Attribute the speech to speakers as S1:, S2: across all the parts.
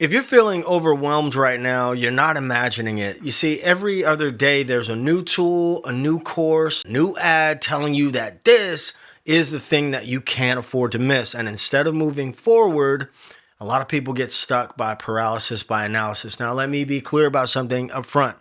S1: If you're feeling overwhelmed right now, you're not imagining it. You see, every other day there's a new tool, a new course, a new ad telling you that this is the thing that you can't afford to miss. And instead of moving forward, a lot of people get stuck by paralysis by analysis. Now, let me be clear about something up front.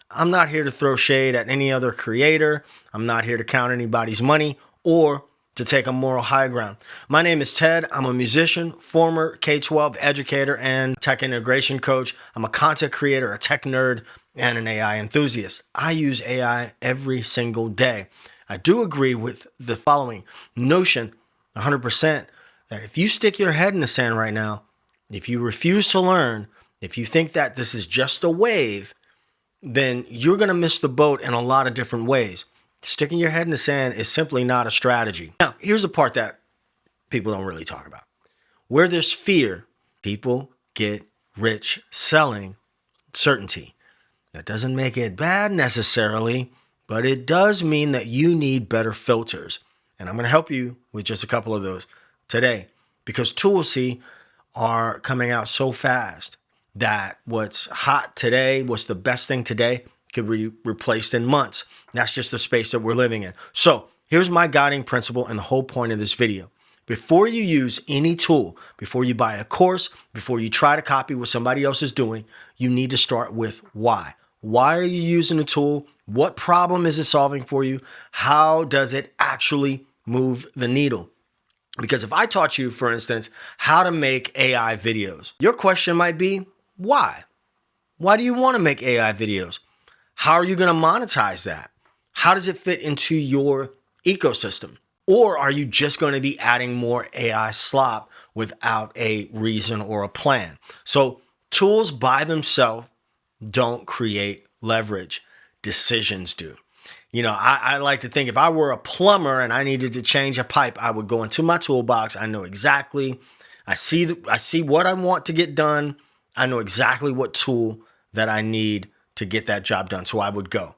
S1: I'm not here to throw shade at any other creator. I'm not here to count anybody's money or to take a moral high ground. My name is Ted. I'm a musician, former K-12 educator, and tech integration coach. I'm a content creator, a tech nerd, and an AI enthusiast. I use AI every single day. I do agree with the following notion 100% that if you stick your head in the sand right now, if you refuse to learn, if you think that this is just a wave, then you're going to miss the boat in a lot of different ways. Sticking your head in the sand is simply not a strategy. Now, here's the part that people don't really talk about. Where there's fear, people get rich selling certainty. That doesn't make it bad necessarily, but it does mean that you need better filters. And I'm going to help you with just a couple of those today because tools, are coming out so fast that what's hot today, what's the best thing today, could be replaced in months. That's just the space that we're living in. So here's my guiding principle and the whole point of this video. Before you use any tool, before you buy a course, before you try to copy what somebody else is doing, you need to start with why. Why are you using the tool? What problem is it solving for you? How does it actually move the needle? Because if I taught you, for instance, how to make AI videos, your question might be, why? Why do you want to make AI videos? How are you going to monetize that? How does it fit into your ecosystem? Or are you just going to be adding more AI slop without a reason or a plan? So tools by themselves don't create leverage. Decisions do. You know, I like to think if I were a plumber and I needed to change a pipe, I would go into my toolbox. I know exactly. I see what I want to get done. I know exactly what tool that I need to get that job done. So I would go.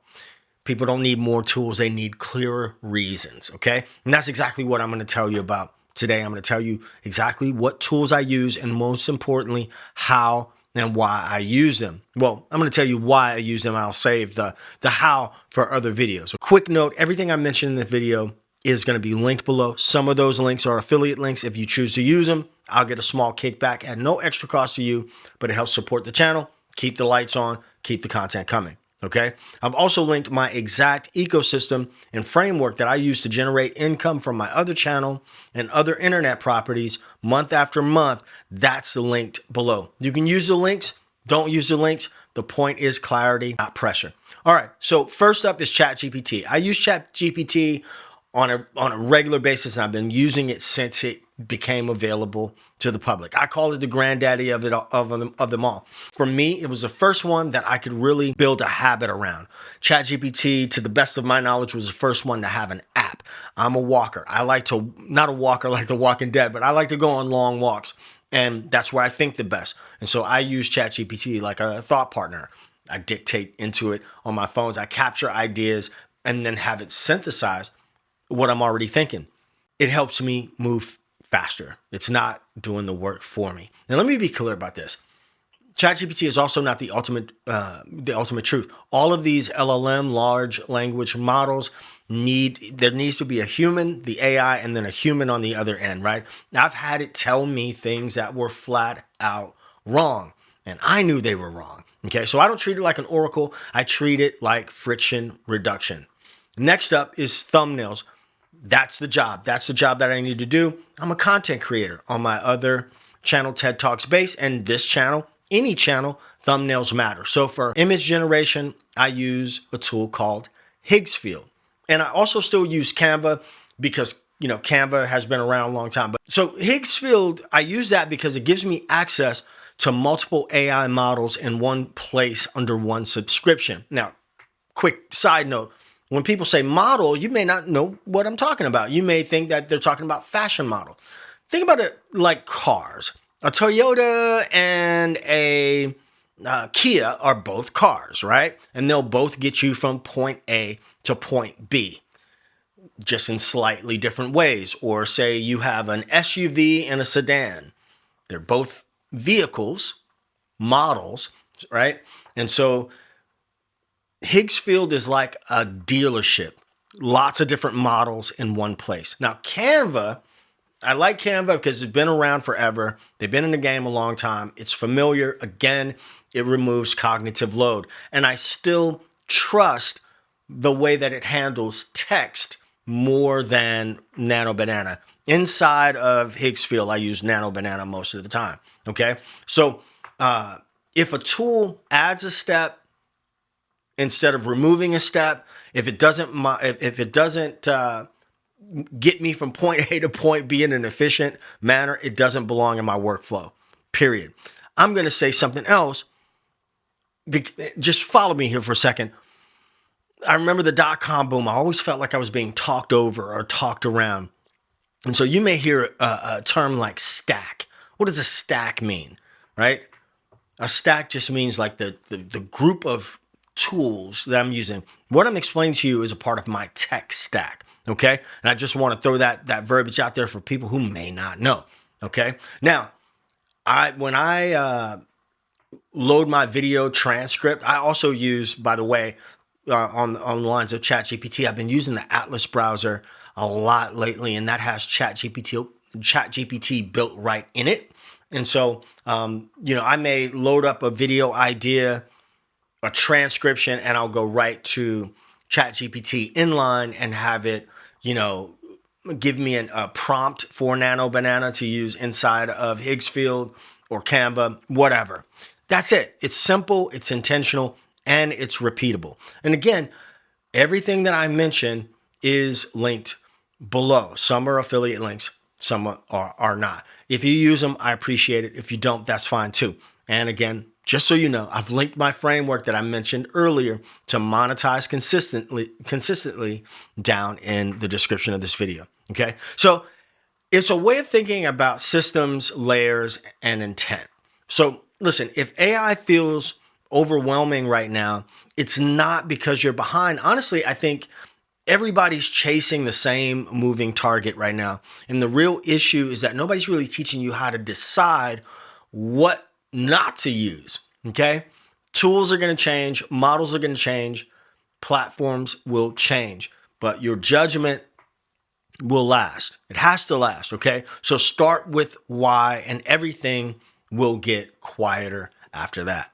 S1: People don't need more tools. They need clearer reasons. Okay. And that's exactly what I'm going to tell you about today. I'm going to tell you exactly what tools I use and most importantly, how and why I use them. Well, I'm going to tell you why I use them. I'll save the how for other videos. So quick note, everything I mentioned in the video is going to be linked below. Some of those links are affiliate links. If you choose to use them, I'll get a small kickback at no extra cost to you, but it helps support the channel, keep the lights on, keep the content coming. Okay. I've also linked my exact ecosystem and framework that I use to generate income from my other channel and other internet properties month after month. That's linked below. You can use the links. Don't use the links. The point is clarity, not pressure. All right. So first up is ChatGPT. I use ChatGPT on a regular basis, and I've been using it since it became available to the public. I call it the granddaddy of them all. For me, it was the first one that I could really build a habit around. ChatGPT, to the best of my knowledge, was the first one to have an app. I'm a walker. I like to, not a walker like The Walking Dead, but I like to go on long walks. And that's where I think the best. And so I use ChatGPT like a thought partner. I dictate into it on my phones. I capture ideas and then have it synthesize what I'm already thinking. It helps me move faster. It's not doing the work for me. Now, let me be clear about this. ChatGPT is also not the ultimate truth. All of these LLM, large language models, there needs to be a human, the AI, and then a human on the other end, right? I've had it tell me things that were flat out wrong, and I knew they were wrong. Okay, so I don't treat it like an oracle. I treat it like friction reduction. Next up is thumbnails. That's the job. That's the job that I need to do. I'm a content creator on my other channel, TED Talks Base, and this channel, any channel, thumbnails matter. So for image generation, I use a tool called Higgsfield. And I also still use Canva because, you know, Canva has been around a long time. But so Higgsfield, I use that because it gives me access to multiple AI models in one place under one subscription. Now, quick side note. When people say model, you may not know what I'm talking about. You may think that they're talking about fashion model. Think about it like cars. A Toyota and a Kia are both cars, right? And they'll both get you from point A to point B, just in slightly different ways. Or say you have an SUV and a sedan. They're both vehicles, models, right? And so Higgsfield is like a dealership, lots of different models in one place. Now, Canva, I like Canva because it's been around forever. They've been in the game a long time. It's familiar. Again, it removes cognitive load. And I still trust the way that it handles text more than Nano Banana. Inside of Higgsfield, I use Nano Banana most of the time. Okay. So if a tool adds a step instead of removing a step, if it doesn't get me from point A to point B in an efficient manner, it doesn't belong in my workflow, period. I'm going to say something else. Just follow me here for a second. I remember the dot-com boom. I always felt like I was being talked over or talked around. And so you may hear a term like stack. What does a stack mean, right? A stack just means like the group of tools that I'm using. What I'm explaining to you is a part of my tech stack. Okay. And I just want to throw that verbiage out there for people who may not know. Okay. Now, when I load my video transcript, I also use, by the way, on the lines of ChatGPT, I've been using the Atlas browser a lot lately, and that has ChatGPT built right in it. And so, I may load up a video idea, a transcription, and I'll go right to ChatGPT inline and have it, give me a prompt for Nano Banana to use inside of Higgsfield or Canva, whatever. That's it. It's simple, it's intentional, and it's repeatable. And again, everything that I mentioned is linked below. Some are affiliate links, some are not. If you use them, I appreciate it. If you don't, that's fine too. And again, just so you know, I've linked my framework that I mentioned earlier to monetize consistently down in the description of this video. Okay. So it's a way of thinking about systems, layers, and intent. So listen, if AI feels overwhelming right now, it's not because you're behind. Honestly, I think everybody's chasing the same moving target right now. And the real issue is that nobody's really teaching you how to decide what not to use. Okay. Tools are going to change. Models are going to change. Platforms will change, but your judgment will last. It has to last. Okay. So start with why, and everything will get quieter after that.